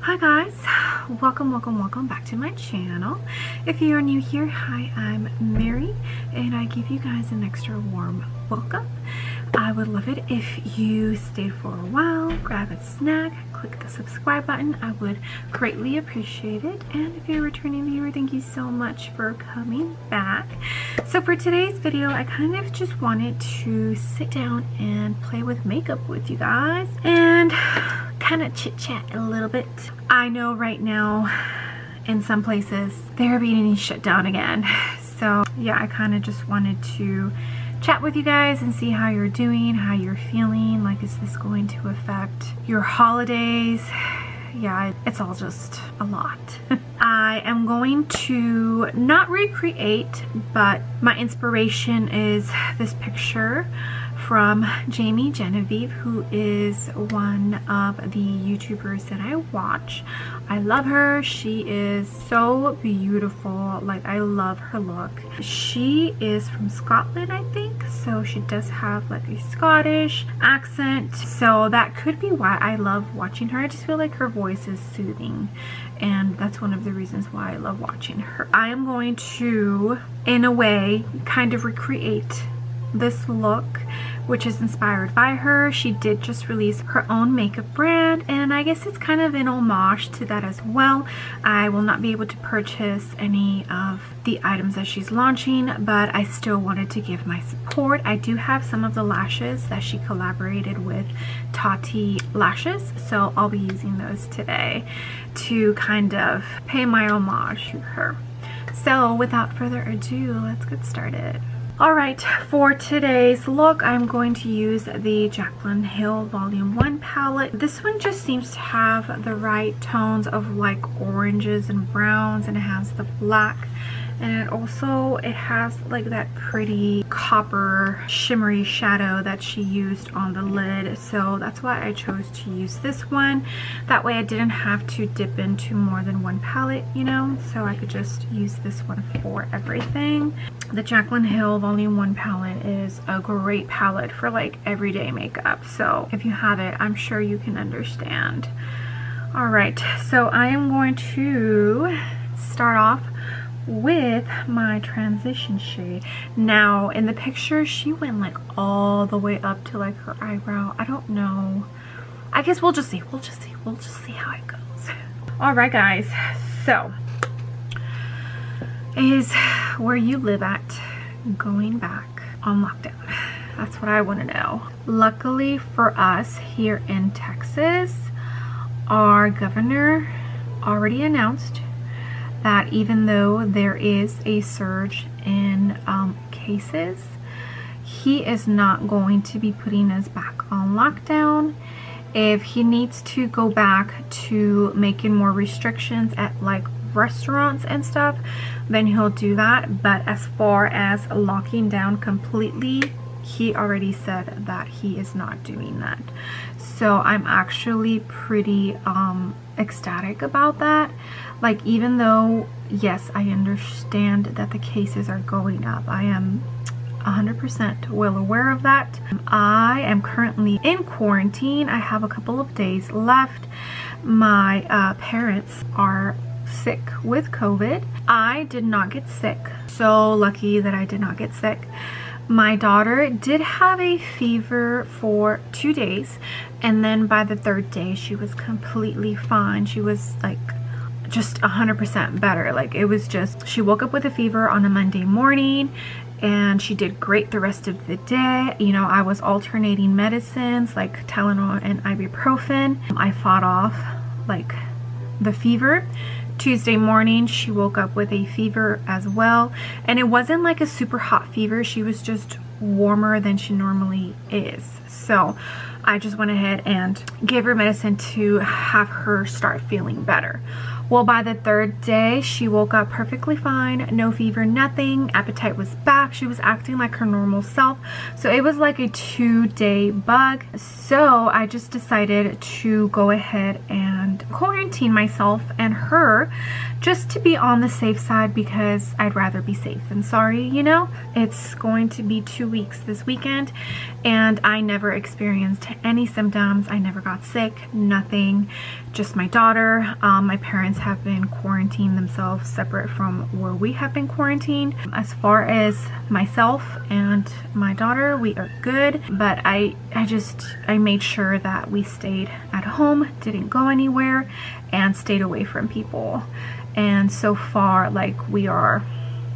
Hi guys, welcome back to my channel. If you are new here, hi, I'm Mary and I give you guys an extra warm welcome. I would love it if you stayed for a while, grab a snack, click the subscribe button. I would greatly appreciate it. And if you're a returning viewer, thank you so much for coming back. So for today's video, I kind of just wanted to sit down and play with makeup with you guys and kind of chit chat a little bit. I know right now in some places they're being shut down again, so yeah, I kind of just wanted to chat with you guys and see how you're doing, how you're feeling. Like, is this going to affect your holidays? Yeah, it's all just a lot. I am going to not recreate, but my inspiration is this picture from Genevieve, who is one of the YouTubers that I watch. I love her. She is so beautiful. Like, I love her look. She is from Scotland, I think, so she does have like a Scottish accent, so that could be why I love watching her. I just feel like her voice is soothing, and that's one of the reasons why I love watching her. I am going to, in a way, kind of recreate this look, which is inspired by her. She did just release her own makeup brand, and I guess it's kind of an homage to that as well. I will not be able to purchase any of the items that she's launching, but I still wanted to give my support. I do have some of the lashes that she collaborated with Tati Lashes, so I'll be using those today to kind of pay my homage to her. So without further ado, let's get started. Alright, for today's look, I'm going to use the Jaclyn Hill Volume 1 palette. This one just seems to have the right tones of like oranges and browns, and it has the black, and it has like that pretty copper shimmery shadow that she used on the lid, so that's why I chose to use this one. That way I didn't have to dip into more than one palette, you know, so I could just use this one for everything. The Jaclyn Hill Volume 1 palette is a great palette for like everyday makeup, so if you have it, I'm sure you can understand. Alright, so I am going to start off with my transition shade. Now in the picture she went like all the way up to like her eyebrow. I don't know, I guess we'll just see how it goes. All right guys, so is where you live at going back on lockdown? That's what I want to know. Luckily for us here in Texas, our governor already announced that even though there is a surge in cases, he is not going to be putting us back on lockdown. If he needs to go back to making more restrictions at like restaurants and stuff, then he'll do that. But as far as locking down completely, he already said that he is not doing that. So I'm actually pretty ecstatic about that. Like, even though yes, I understand that the cases are going up, I am 100% well aware of that. I am currently in quarantine. I have a couple of days left. My parents are sick with COVID. I did not get sick. So lucky that I did not get sick. My daughter did have a fever for 2 days, and then by the third day she was completely fine. She was like just 100% better. Like, it was just, she woke up with a fever on a Monday morning and she did great the rest of the day. You know, I was alternating medicines like Tylenol and ibuprofen. I fought off like the fever. Tuesday morning she woke up with a fever as well, and it wasn't like a super hot fever. She was just warmer than she normally is. So I just went ahead and gave her medicine to have her start feeling better. Well, by the third day, she woke up perfectly fine, no fever, nothing. Appetite was back. She was acting like her normal self. So it was like a 2-day bug. So I just decided to go ahead and quarantine myself and her just to be on the safe side, because I'd rather be safe than sorry, you know? It's going to be 2 weeks this weekend, and I never experienced any symptoms. I never got sick, nothing. Just my daughter. My parents have been quarantined themselves separate from where we have been quarantined. As far as myself and my daughter, we are good, but I made sure that we stayed at home, didn't go anywhere, and stayed away from people. And so far, like, we are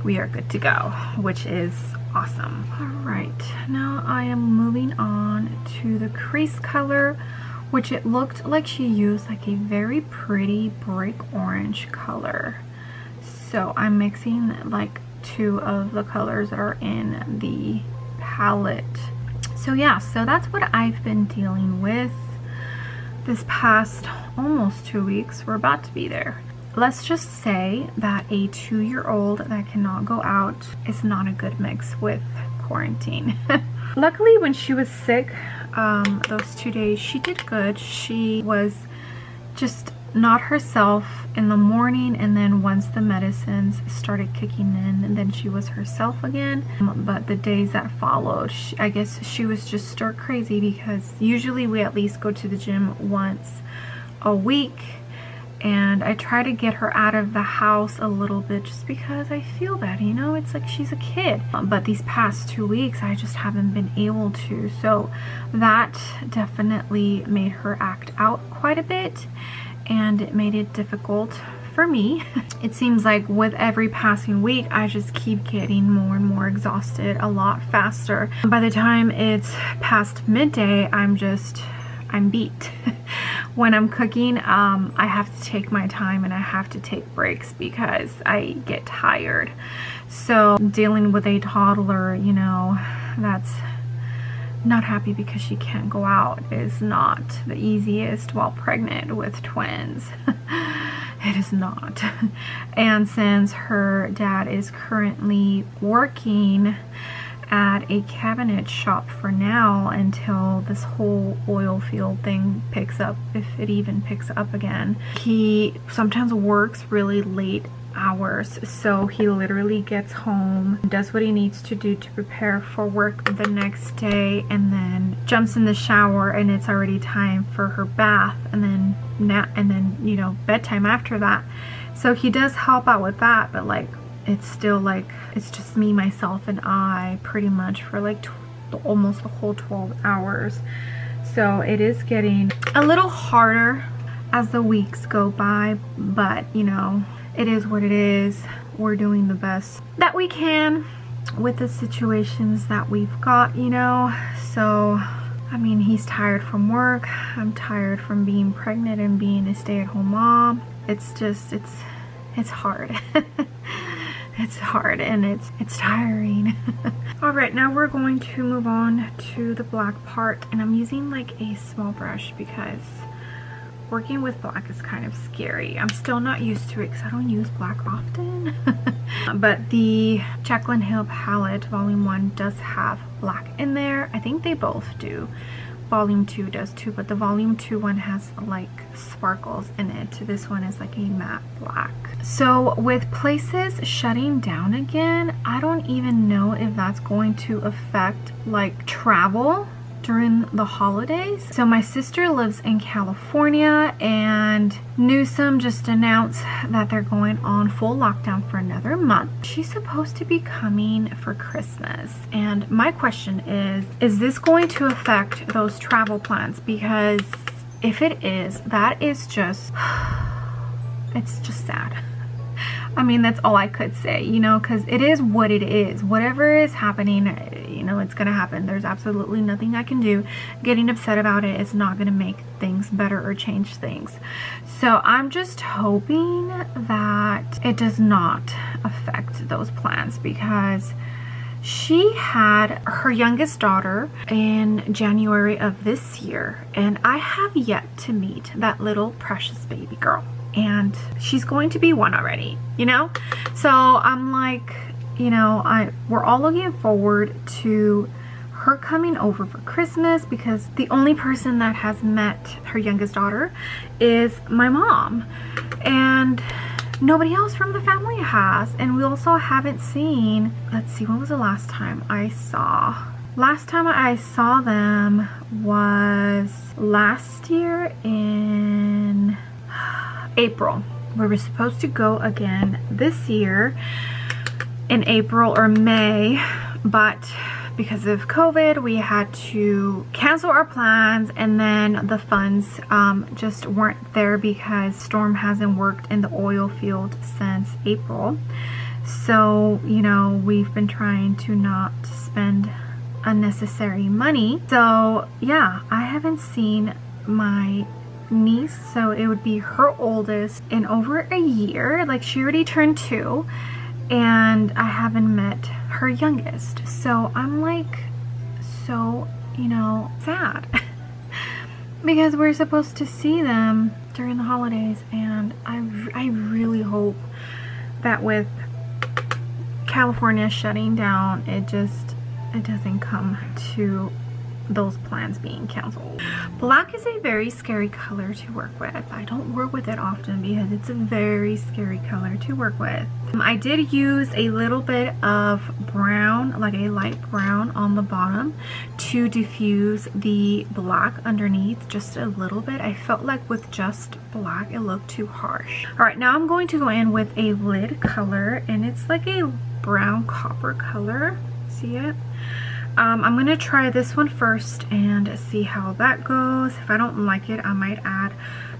good to go, which is awesome. All right, now I am moving on to the crease color, which it looked like she used like a very pretty brick orange color. So I'm mixing like 2 of the colors that are in the palette. So yeah, so that's what I've been dealing with this past almost 2 weeks. We're about to be there. Let's just say that a 2-year-old that cannot go out is not a good mix with quarantine. Luckily, when she was sick, those 2 days, she did good. She was just not herself in the morning, and then once the medicines started kicking in, and then she was herself again. But the days that followed, I guess she was just stir crazy, because usually we at least go to the gym once a week, and I try to get her out of the house a little bit just because I feel bad, you know? It's like she's a kid. But these past 2 weeks, I just haven't been able to. So that definitely made her act out quite a bit, and it made it difficult for me. It seems like with every passing week, I just keep getting more and more exhausted a lot faster. By the time it's past midday, I'm beat. When I'm cooking, I have to take my time and I have to take breaks because I get tired. So dealing with a toddler, you know, that's not happy because she can't go out is not the easiest while pregnant with twins. It is not. And since her dad is currently working at a cabinet shop for now until this whole oil field thing picks up, if it even picks up again, he sometimes works really late hours. So he literally gets home, does what he needs to do to prepare for work the next day, and then jumps in the shower, and it's already time for her bath, and then you know, bedtime after that. So he does help out with that, but like, it's still like, it's just me, myself, and I pretty much for like almost the whole 12 hours. So it is getting a little harder as the weeks go by, but you know, it is what it is. We're doing the best that we can with the situations that we've got, you know. So I mean, he's tired from work, I'm tired from being pregnant and being a stay-at-home mom. It's just, it's hard. It's hard and it's tiring. All right, now we're going to move on to the black part, and I'm using like a small brush because working with black is kind of scary. I'm still not used to it because I don't use black often. But the Jaclyn Hill palette volume 1 does have black in there. I think they both do. Volume 2 does too, but the volume 2 one has like sparkles in it. This one is like a matte black. So with places shutting down again, I don't even know if that's going to affect like travel during the holidays. So my sister lives in California, and Newsom just announced that they're going on full lockdown for another month. She's supposed to be coming for Christmas, and my question is this going to affect those travel plans? Because if it is, that is just, it's just sad. I mean, that's all I could say, you know, because it is what it is. Whatever is happening, you know, it's going to happen. There's absolutely nothing I can do. Getting upset about it is not going to make things better or change things. So I'm just hoping that it does not affect those plans, because she had her youngest daughter in January of this year, and I have yet to meet that little precious baby girl. and she's going to be 1 already, you know? So I'm like, you know, we're all looking forward to her coming over for Christmas, because the only person that has met her youngest daughter is my mom, and nobody else from the family has. And we also haven't seen, let's see, when was the last time I saw? Last time I saw them was last year in April. We were supposed to go again this year in April or May, but because of COVID, we had to cancel our plans, and then the funds just weren't there because Storm hasn't worked in the oil field since April. So, you know, we've been trying to not spend unnecessary money. So yeah, I haven't seen my niece, so it would be her oldest, in over a year. Like, she already turned 2, and I haven't met her youngest. So I'm like, so, you know, sad because we're supposed to see them during the holidays, and I really hope that with California shutting down, it doesn't come to those plans being canceled. Black is a very scary color to work with. I don't work with it often because it's a very scary color to work with. I did use a little bit of brown, like a light brown on the bottom, to diffuse the black underneath just a little bit. I felt like with just black it looked too harsh. All right, now I'm going to go in with a lid color, and it's like a brown copper color. See it? I'm gonna try this one first and see how that goes. If I don't like it, I might add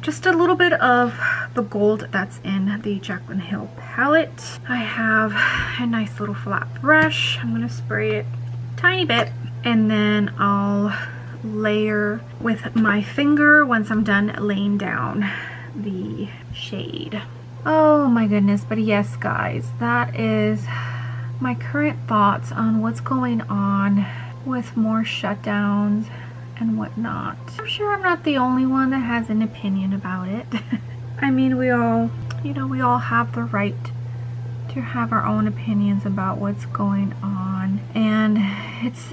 just a little bit of the gold that's in the Jaclyn Hill palette. I have a nice little flat brush. I'm gonna spray it a tiny bit, and then I'll layer with my finger once I'm done laying down the shade. Oh my goodness, but yes guys, that is my current thoughts on what's going on with more shutdowns and whatnot. I'm sure I'm not the only one that has an opinion about it. I mean, we all, you know, we all have the right to have our own opinions about what's going on, and it's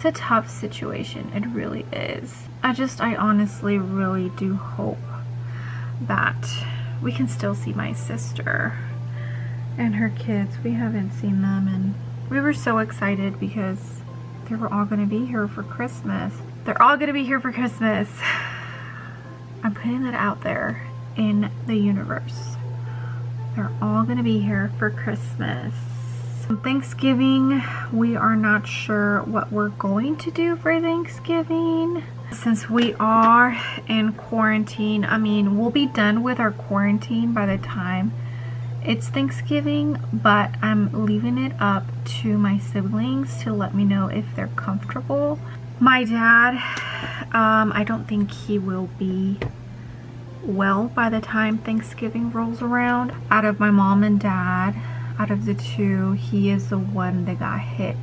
a tough situation. It really is. I honestly really do hope that we can still see my sister and her kids. We haven't seen them, and we were so excited because they were all going to be here for Christmas. They're all going to be here for Christmas. I'm putting that out there in the universe. They're all going to be here for Christmas. Thanksgiving, we are not sure what we're going to do for Thanksgiving. Since we are in quarantine, I mean, we'll be done with our quarantine by the time it's Thanksgiving, but I'm leaving it up to my siblings to let me know if they're comfortable. My dad, I don't think he will be well by the time Thanksgiving rolls around. Out of my mom and dad, out of the two, he is the one that got hit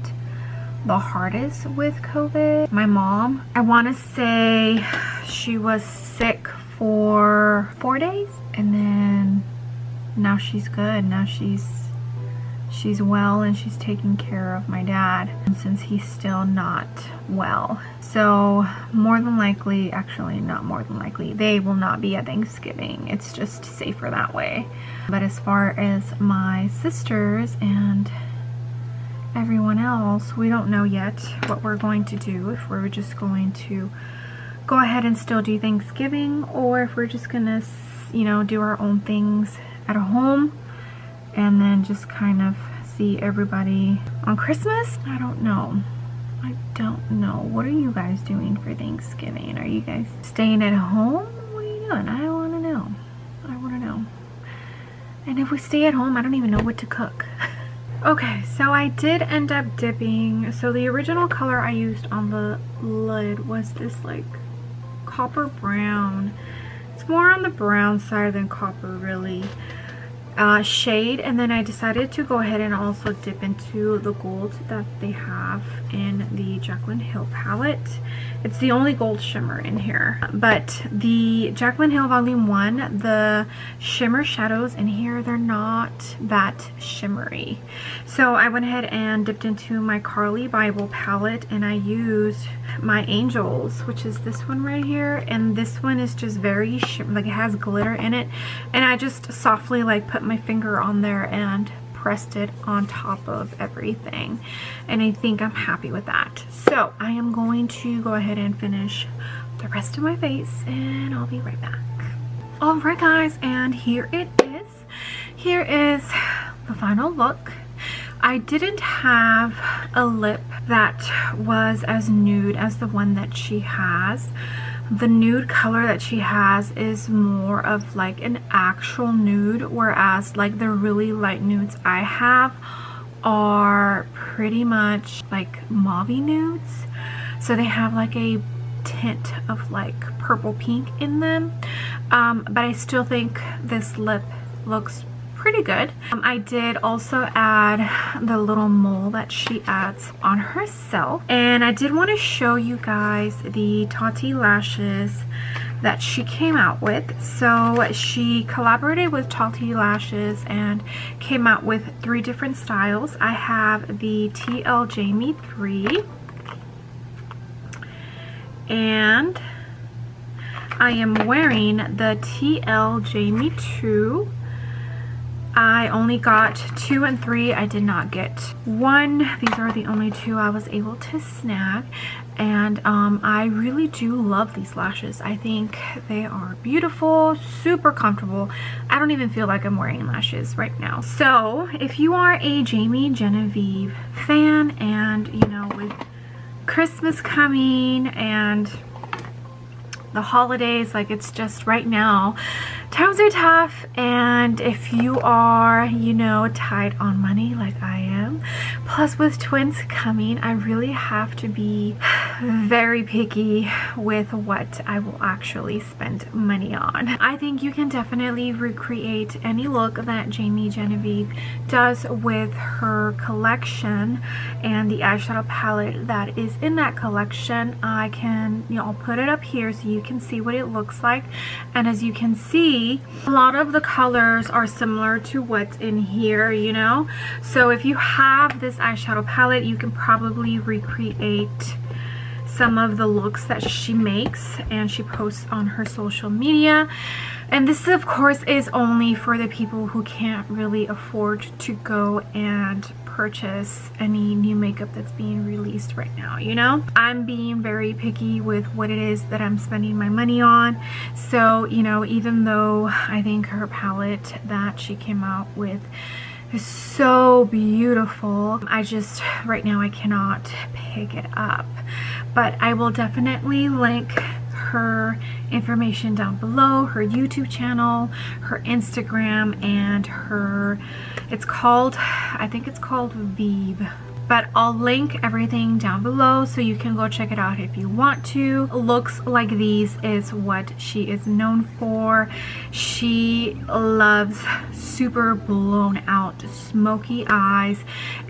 the hardest with COVID. My mom, I want to say she was sick for 4 days, and then now she's good. Now she's well, and she's taking care of my dad since he's still not well. So more than likely, actually not more than likely, they will not be at Thanksgiving. It's just safer that way. But as far as my sisters and everyone else, we don't know yet what we're going to do. If we're just going to go ahead and still do Thanksgiving, or if we're just gonna, you know, do our own things at home and then just kind of see everybody on Christmas. I don't know. What are you guys doing for Thanksgiving? Are you guys staying at home? What are you doing? I want to know. And if we stay at home, I don't even know what to cook. Okay, so I did end up dipping. So the original color I used on the lid was this like copper brown. It's more on the brown side than copper, really. Shade, and then I decided to go ahead and also dip into the gold that they have in the Jaclyn Hill palette, It's the only gold shimmer in here. But the Jaclyn Hill Volume 1, the shimmer shadows in here, they're not that shimmery. So I went ahead and dipped into my Carly Bible palette, and I used my Angels, which is this one right here. And this one is just very like it has glitter in it. And I just softly like put my finger on there and pressed it on top of everything, and I think I'm happy with that. So I am going to go ahead and finish the rest of my face, and I'll be right back. Alright guys, and here it is. Here is the final look. I didn't have a lip that was as nude as the one that she has. The nude color that she has is more of like an actual nude, whereas like the really light nudes I have are pretty much like mauve nudes. So they have like a tint of like purple pink in them. But I still think this lip looks pretty good. I did also add the little mole that she adds on herself, and I did want to show you guys the Tati lashes that she came out with. So she collaborated with Tati Lashes and came out with 3 different styles. I have the TL Jamie 3, and I am wearing the TL Jamie 2. I only got 2 and 3. I did not get 1. These are the only 2 I was able to snag. And I really do love these lashes. I think they are beautiful, super comfortable. I don't even feel like I'm wearing lashes right now. So if you are a Jamie Genevieve fan, and you know, with Christmas coming and the holidays, like it's just right now times are tough, and if you are, you know, tight on money like I am, plus with twins coming, I really have to be very picky with what I will actually spend money on. I think you can definitely recreate any look that Jamie Genevieve does with her collection and the eyeshadow palette that is in that collection. I can, you know, I'll put it up here so you can see what it looks like. And as you can see, a lot of the colors are similar to what's in here, you know. So if you have this eyeshadow palette, you can probably recreate some of the looks that she makes and she posts on her social media. And this of course is only for the people who can't really afford to go and purchase any new makeup that's being released right now, you know. I'm being very picky with what it is that I'm spending my money on. So, you know, even though I think her palette that she came out with is so beautiful, I just, right now I cannot pick it up. But I will definitely link her information down below, her YouTube channel, her Instagram, and her, it's called, I think it's called Vieve. But I'll link everything down below so you can go check it out if you want to. Looks like these is what she is known for. She loves super blown out smoky eyes,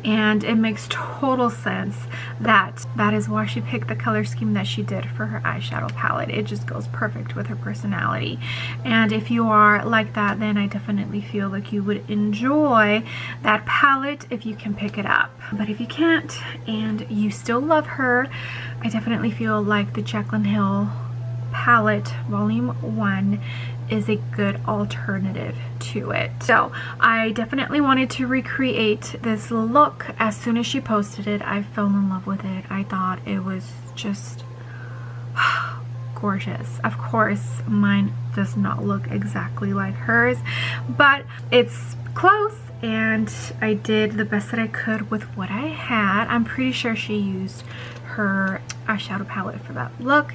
and it makes total sense that that is why she picked the color scheme that she did for her eyeshadow palette. It just goes perfect with her personality. And if you are like that, then I definitely feel like you would enjoy that palette if you can pick it up. But if you can't and you still love her, I definitely feel like the Jaclyn Hill palette volume 1 is a good alternative to it. So I definitely wanted to recreate this look. As soon as she posted it, I fell in love with it. I thought it was just gorgeous. Of course, mine does not look exactly like hers, but it's close, and I did the best that I could with what I had. I'm pretty sure she used her eyeshadow palette for that look.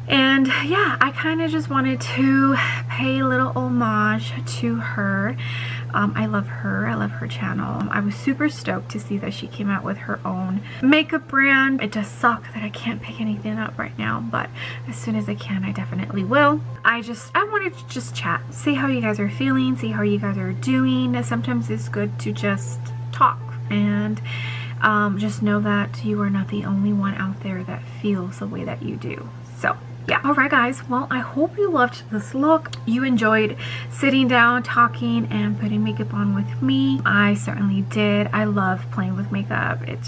And yeah, I kind of just wanted to pay a little homage to her. I love her. I love her channel. I was super stoked to see that she came out with her own makeup brand. It does suck that I can't pick anything up right now, but as soon as I can, I definitely will. I wanted to just chat, see how you guys are feeling, see how you guys are doing. Sometimes it's good to just talk, and just know that you are not the only one out there that feels the way that you do. So yeah. Alright guys, well, I hope you loved this look. You enjoyed sitting down, talking, and putting makeup on with me. I certainly did. I love playing with makeup. It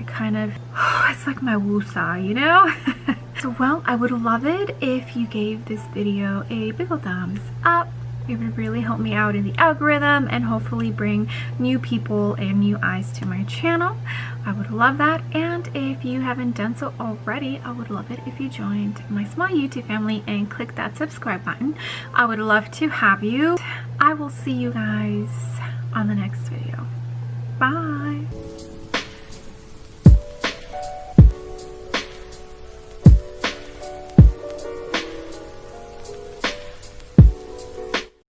kind of, it's like my woo-saw, you know? So, well, I would love it if you gave this video a big ol' thumbs up. It would really help me out in the algorithm and hopefully bring new people and new eyes to my channel. I would love that. And if you haven't done so already, I would love it if you joined my small YouTube family and click that subscribe button. I would love to have you. I will see you guys on the next video. Bye.